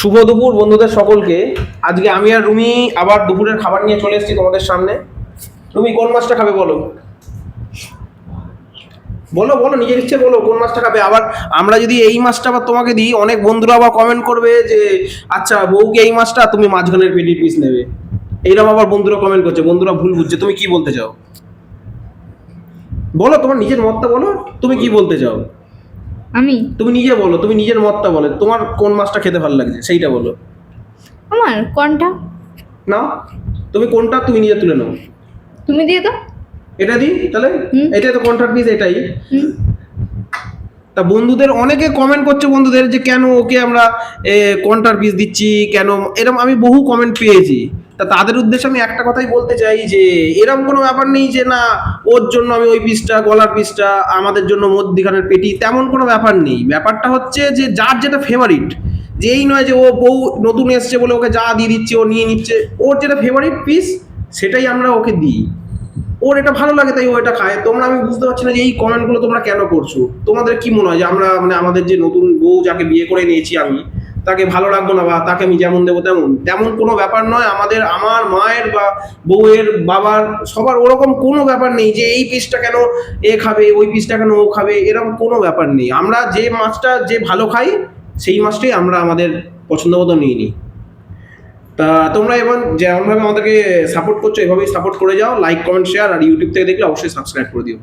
শুভ দুপুর বন্ধুদের সকলকে। আজকে আমি আর রুমি আবার দুপুরের খাবার নিয়ে চলে এসেছি তোমাদের সামনে। রুমি কোন মাছটা খাবে বলো? বলো বলো, নিজের ইচ্ছে বলো কোন মাছটা খাবে। আবার আমরা যদি এই মাছটা আবার তোমাকে দিই, অনেক বন্ধুরা আবার কমেন্ট করবে যে আচ্ছা বউকে এই মাছটা, তুমি মাঝখানের পেটি পিস নেবে। এইরকম আবার বন্ধুরা কমেন্ট করছে, বন্ধুরা ভুল বুঝছে। তুমি কি বলতে চাও বলো, তোমার নিজের মতটা বলো, তুমি কি বলতে চাও? তুমি নিজে বলো, তুমি নিজের মতটা বলো, তোমার কোন মাছটা খেতে ভালো লাগছে সেইটা বলো। আমার কোনটা? নাও, তুমি কোনটা তুমি নিজে তুলে নাও। তুমি দিয়ে দাও। এটা দিই তাহলে। হুম। এটাই তো কন্ট্রাক্ট পিস, এটাই। হুম। তা বন্ধুদের অনেকে কমেন্ট করছে, বন্ধুদের যে কেন ওকে আমরা কন্ট্রাক্ট পিস দিচ্ছি কেন, এরকম আমি বহু কমেন্ট পেয়েছি। তা তাদের উদ্দেশ্যে আমি একটা কথাই বলতে চাই যে এরকম কোনো ব্যাপার নেই যে না ওর জন্য আমি ওই পিসটা, গলার পিসটা, আমাদের জন্য মধ্যিখানের পেটি, তেমন কোনো ব্যাপার নেই। ব্যাপারটা হচ্ছে যে যার যেটা ফেভারিট, যে এই নয় যে ও বউ নতুন এসছে বলে ওকে যা দিয়ে দিচ্ছে ও নিয়ে নিচ্ছে। ওর যেটা ফেভারিট পিস সেটাই আমরা ওকে দিই। ওর এটা ভালো লাগে তাই ও এটা খায়। তোমরা, আমি বুঝতে পারছি না যে এই কমেন্টগুলো তোমরা কেন করছো। তোমাদের কি মনে হয় যে আমরা মানে আমাদের যে নতুন বউ যাকে বিয়ে করে নিয়েছি আমি, তাকে ভালো রাখবো না বা তাকে আমি যেমন দেবো তেমন? তেমন কোনো ব্যাপার নয়। আমার মায়ের বা বউয়ের বাবার সবার ওরকম কোনো ব্যাপার নেই যে এই পিসটা কেন এ খাবে, ওই পিসটা কেন ও খাবে, এরকম কোনো ব্যাপার নেই। আমরা যে মাছটা যে ভালো খাই সেই মাছটাই আমরা আমাদের পছন্দ মতো নিয়ে নিই। তা তোমরা এবার যেমনভাবে আমাদেরকে সাপোর্ট করছো এভাবেই সাপোর্ট করে যাও। লাইক, কমেন্ট, শেয়ার, আর ইউটিউব থেকে দেখলে অবশ্যই সাবস্ক্রাইব করে দিও।